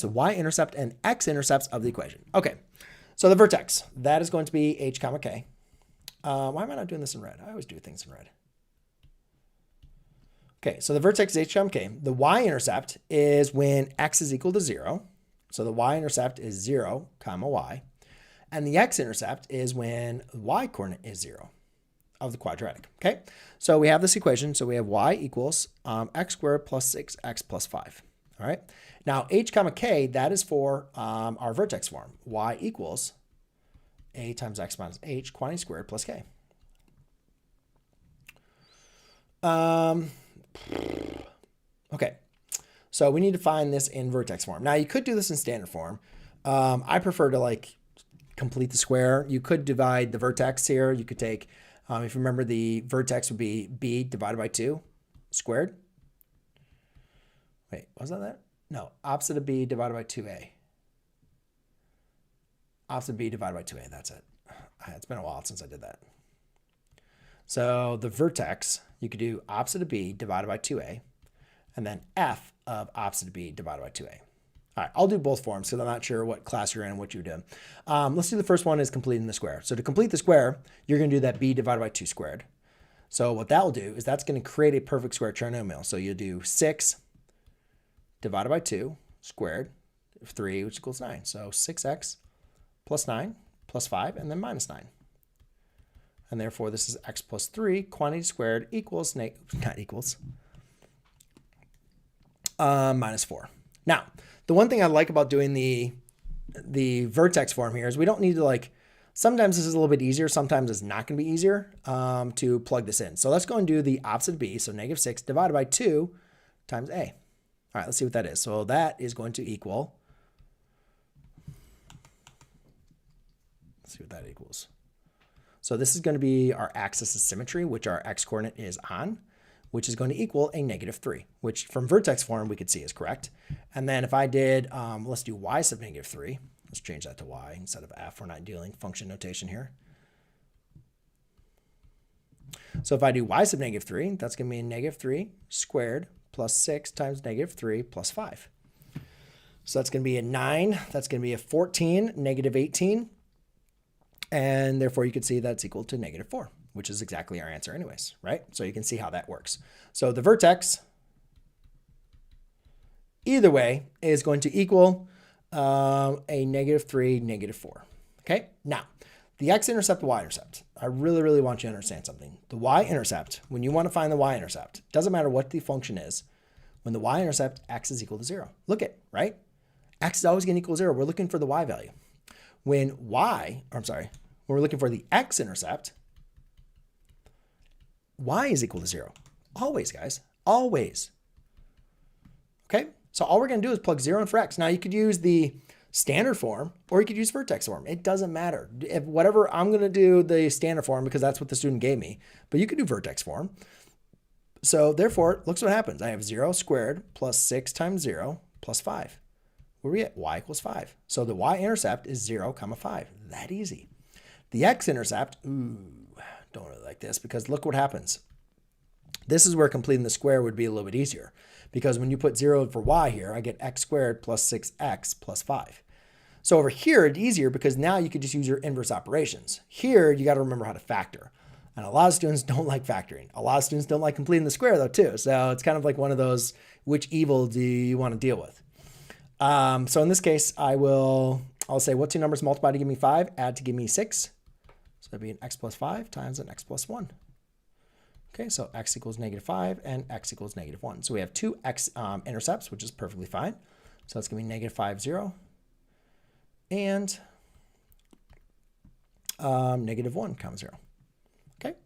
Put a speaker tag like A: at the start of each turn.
A: the y-intercept and x-intercepts of the equation. Okay, so the vertex, that is going to be h comma k. Why am I not doing this in red? I always do things in red. Okay, so the vertex is h comma k. The y-intercept is when x is equal to 0. So the y-intercept is 0 comma y. And the x-intercept is when the y-coordinate is 0 of the quadratic. Okay, so we have this equation. So we have y equals x squared plus 6x plus 5. All right. Now, h comma k, that is for our vertex form. Y equals a times x minus h, quantity squared plus k. Okay. So we need to find this in vertex form. Now, you could do this in standard form. I prefer to like complete the square. You could divide the vertex here. You could take, if you remember, the vertex would be b divided by 2 squared. Wait, was that? No, opposite of b divided by 2a. Opposite of b divided by 2a, that's it. It's been a while since I did that. So the vertex, you could do opposite of b divided by 2a, and then f of opposite of b divided by 2a. All right, I'll do both forms because I'm not sure what class you're in and what you do. Let's do the first one is completing the square. So to complete the square, you're going to do that b divided by 2 squared. So what that will do is that's going to create a perfect square trinomial. So you'll do 6 divided by 2 squared of 3, which equals 9. So 6x plus 9 plus 5, and then minus 9. And therefore, this is x plus 3, quantity squared equals, minus 4. Now, the one thing I like about doing the vertex form here is we don't need to like, sometimes this is a little bit easier, sometimes it's not going to be easier to plug this in. So let's go and do the opposite of b, so negative 6 divided by 2 times a. All right, let's see what that is. So that is going to equal, let's see what that equals. So this is going to be our axis of symmetry, which our x-coordinate is on, which is going to equal a negative 3, which from vertex form we could see is correct. And then if I did, let's do y sub negative 3. Let's change that to y instead of f. We're not dealing function notation here. So if I do y sub negative 3, that's going to be negative 3 squared plus 6 times negative 3 plus 5. So that's going to be a 9. That's going to be a 14, negative 18. And therefore, you can see that's equal to negative 4, which is exactly our answer anyways, right? So you can see how that works. So the vertex, either way, is going to equal a negative 3, negative 4. Okay, now, the x-intercept, the y-intercept. I really, really want you to understand something. The y-intercept, when you want to find the y-intercept, doesn't matter what the function is. When the y-intercept, x is equal to 0. Look at, right? X is always going to equal 0. We're looking for the y value. When when we're looking for the x-intercept, y is equal to 0. Always, guys. Always. Okay? So all we're going to do is plug 0 in for x. Now, you could use the standard form or you could use vertex form. It doesn't matter. If whatever, I'm going to do the standard form because that's what the student gave me. But you could do vertex form. So therefore, look what happens. I have 0 squared plus 6 times 0 plus 5. Where are we at? Y equals 5. So the y-intercept is 0 comma 5. That easy. The x-intercept, don't really like this because look what happens. This is where completing the square would be a little bit easier because when you put 0 for y here, I get x squared plus 6x plus 5. So over here, it's easier because now you could just use your inverse operations. Here, you got to remember how to factor. And a lot of students don't like factoring. A lot of students don't like completing the square though too. So it's kind of like one of those, which evil do you want to deal with? So in this case, I'll say what two numbers multiply to give me 5, add to give me 6. So that'd be an x plus 5 times an x plus 1. Okay, so x equals negative 5 and x equals negative 1. So we have two x-intercepts, which is perfectly fine. So that's going to be negative 5, 0 and negative 1 comma 0. Okay.